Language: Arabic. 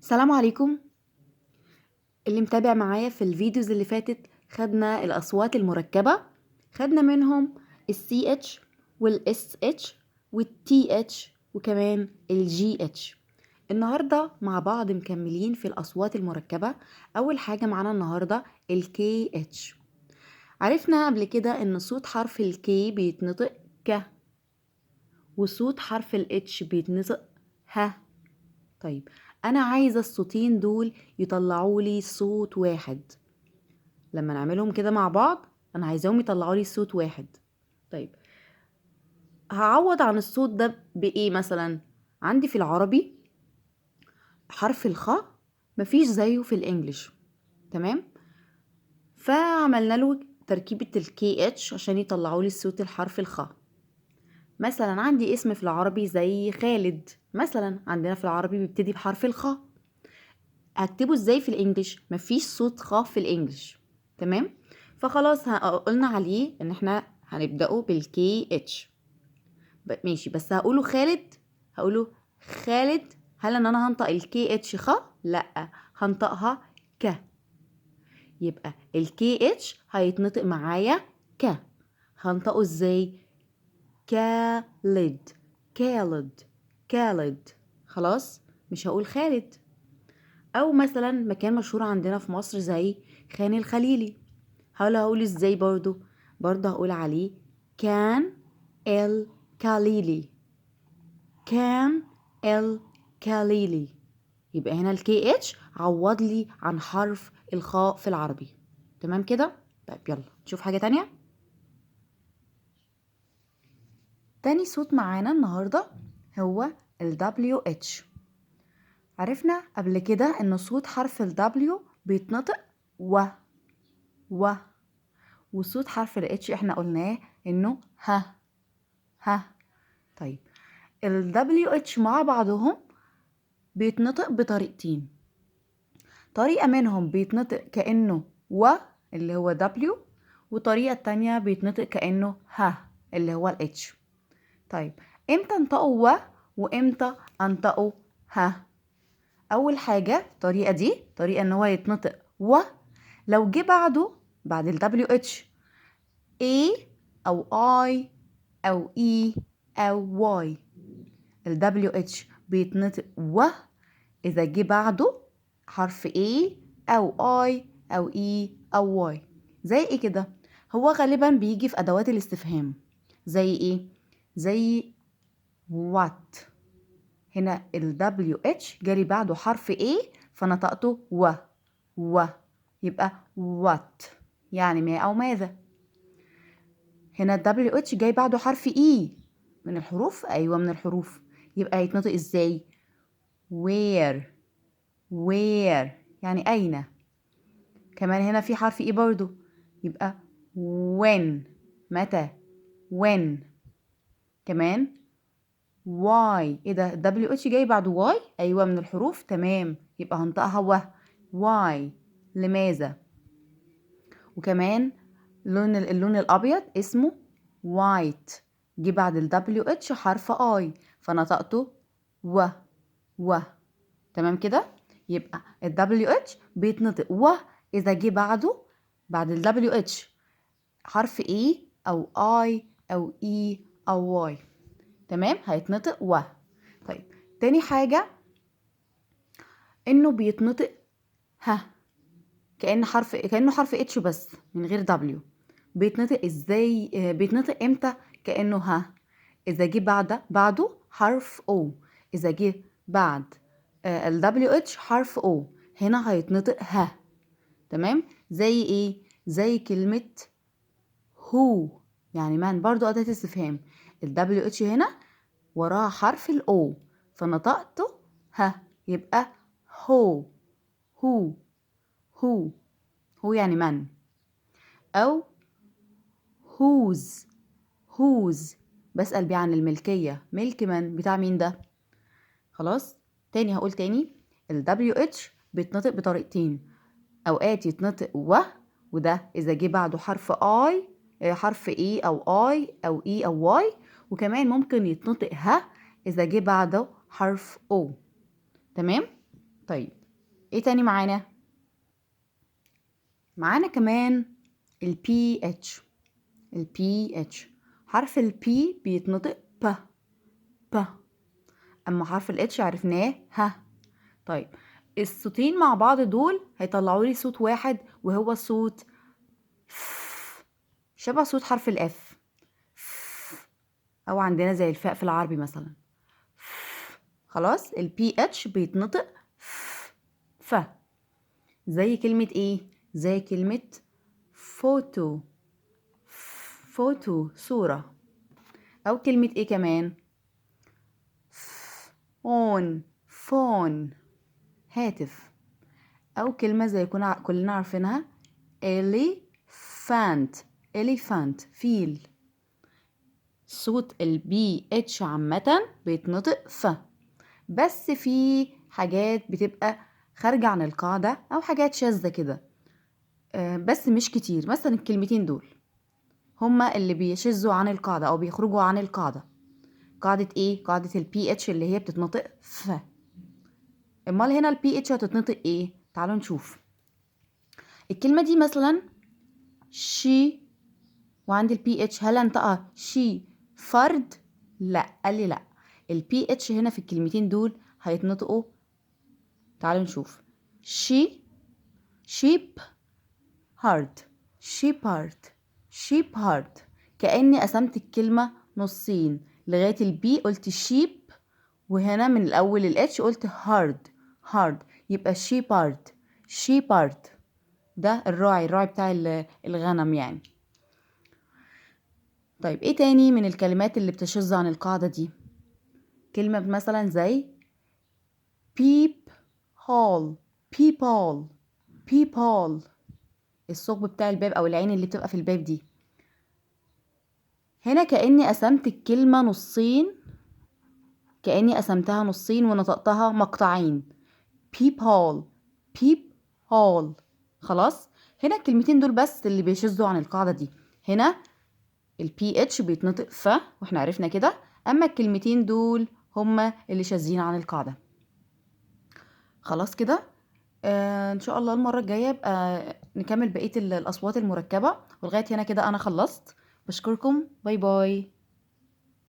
السلام عليكم. اللي متابع معايا في الفيديوز اللي فاتت خدنا الأصوات المركبة، خدنا منهم ال CH وال SH وال TH وكمان ال GH. النهاردة مع بعض مكملين في الأصوات المركبة. أول حاجة معانا النهاردة ال KH. عرفنا قبل كده إن صوت حرف ال K بيتنطق ك، وصوت حرف ال H بيتنطق ه. طيب أنا عايزة الصوتين دول يطلعوا لي صوت واحد. لما نعملهم كده مع بعض أنا عايزاهم يطلعوا لي صوت واحد. طيب هعوض عن الصوت ده بإيه مثلا؟ عندي في العربي حرف الخاء مفيش زيه في الإنجليش، تمام؟ فعملنا له تركيبة ال KH عشان يطلعوا لي صوت الحرف الخاء. مثلا عندي اسم في العربي زي خالد، مثلا عندنا في العربي بيبتدي بحرف الخاء. هكتبه ازاي في الانجليش؟ مفيش صوت خ في الانجليش، تمام؟ فخلاص قلنا عليه ان احنا هنبدأه بالكي اتش. ماشي، بس هقوله خالد، هقوله خالد. هل ان انا هنطق الكي اتش خ؟ لا، هنطقها ك. يبقى الكي اتش هيتنطق معايا ك. هنطقه ازاي؟ كالد، كالد، كالد. خلاص مش هقول خالد. او مثلا مكان مشهور عندنا في مصر زي خان الخليلي، هقول ازاي؟ برضو هقول عليه كان الخليلي، كان الخليلي. يبقى هنا الكي اتش عوض لي عن حرف الخاء في العربي، تمام كده؟ طيب يلا نشوف حاجة تانية. تاني صوت معانا النهاردة هو ال WH. عرفنا قبل كده ان صوت حرف ال W بيتنطق و، وصوت حرف ال H احنا قلناه انه ه. طيب ال WH مع بعضهم بيتنطق بطريقتين. طريقة منهم بيتنطق كأنه و اللي هو W، وطريقة التانية بيتنطق كأنه ه اللي هو ال H. طيب امتى انطقوا و وامتى انطقوا ه؟ اول حاجة الطريقة دي طريقة ان هو يتنطق و لو جه بعد ال WH A أو I أو E أو Y. ال WH بيتنطق و إذا جه بعده حرف A أو I أو E أو Y. زي إيه كده؟ هو غالبا بيجي في أدوات الاستفهام. زي إيه؟ زي what. هنا ال WH جالي بعده حرف A فنطقته و يبقى what، يعني ما أو ماذا. هنا ال WH جاي بعده حرف E من الحروف، أيوة من الحروف، يبقى هيتنطق إزاي؟ where، where يعني أين. كمان هنا في حرف E برضو، يبقى when متى، when. كمان why، إيه ده؟ ال WH جاي بعده Y، أيوة من الحروف، تمام، يبقى هنطقها why لماذا. وكمان اللون الأبيض اسمه white، جه بعد ال WH حرف I فنطقته و. تمام كده؟ يبقى ال WH بيتنطق و إذا جه بعد ال WH حرف E أو I أو E أو Y، تمام؟ هيتنطق و. طيب تاني حاجة إنه بيتنطق ه، كأنه حرف H بس من غير W. بيتنطق ازاي؟ بيتنطق امتى كأنه ها؟ اذا جه بعده حرف O. اذا جه بعد ال WH حرف O هنا هيتنطق ها، تمام؟ زي ايه؟ زي كلمة who يعني من، برضو أداة استفهام. ال WH هنا وراها حرف ال O فنطقته ها، يبقى هو، هو، هو يعني من. أو whose بسأل بيه عن الملكية، ملك من؟ بتاع مين ده؟ خلاص تاني هقول تاني، ال WH بيتنطق بطريقتين. أوقات يتنطق وده إذا جه بعده حرف I، حرف E أو I أو E أو Y. وكمان ممكن يتنطق ه إذا جه بعده حرف O، تمام؟ طيب ايه تاني معانا؟ معانا كمان ال PH. ال PH حرف ال P بيتنطق ب. اما حرف ال H عرفناه ه. طيب الصوتين مع بعض دول هيطلعوا لي صوت واحد، وهو صوت ف، شبه صوت حرف ال F، او عندنا زي الفاء في العربي مثلا. خلاص ال PH بيتنطق ف. زي كلمة ايه؟ زي كلمة فوتو. فوتو صورة. او كلمة ايه كمان؟ فون. فون هاتف. او كلمة زي كلنا عارفينها elephant. elephant فيل. صوت ال BH عامة بيتنطق ف، بس في حاجات بتبقى خارجة عن القاعدة أو حاجات شاذة كده، بس مش كتير. مثلا الكلمتين دول هما اللي بيشذوا عن القاعدة أو بيخرجوا عن القاعدة. قاعدة إيه؟ قاعدة ال PH اللي هي بتتنطق ف. أمال هنا ال PH هتتنطق إيه؟ تعالوا نشوف. الكلمة دي مثلا she، وعندي ال PH هل انطقها she فرد؟ لا، قال لي لا. ال PH هنا في الكلمتين دول هيتنطقوا، تعالوا نشوف. she، sheep، hard، shepherd، shepherd. كأني قسمت الكلمة نصين، لغاية البي قلت sheep، وهنا من الأول الاتش قلت hard. hard يبقى shepherd. shepherd ده الراعي بتاع الغنم يعني. طيب ايه تاني من الكلمات اللي بتشذ عن القاعدة دي؟ كلمة مثلا زي peep hole. people. people الثقب بتاع الباب او العين اللي بتبقى في الباب دي. هنا كأني قسمت الكلمة نصين، كأني قسمتها نصين ونطقتها مقطعين. peep hole. peep hole. خلاص هنا الكلمتين دول بس اللي بيشذوا عن القاعدة دي. هنا ال PH بيتنطق ف، واحنا عرفنا كده. اما الكلمتين دول هما اللي شاذين عن القاعدة. خلاص كده. ان شاء الله المرة الجاية بقى نكمل بقية الأصوات المركبة. ولغاية هنا كده أنا خلصت. بشكركم. باي باي.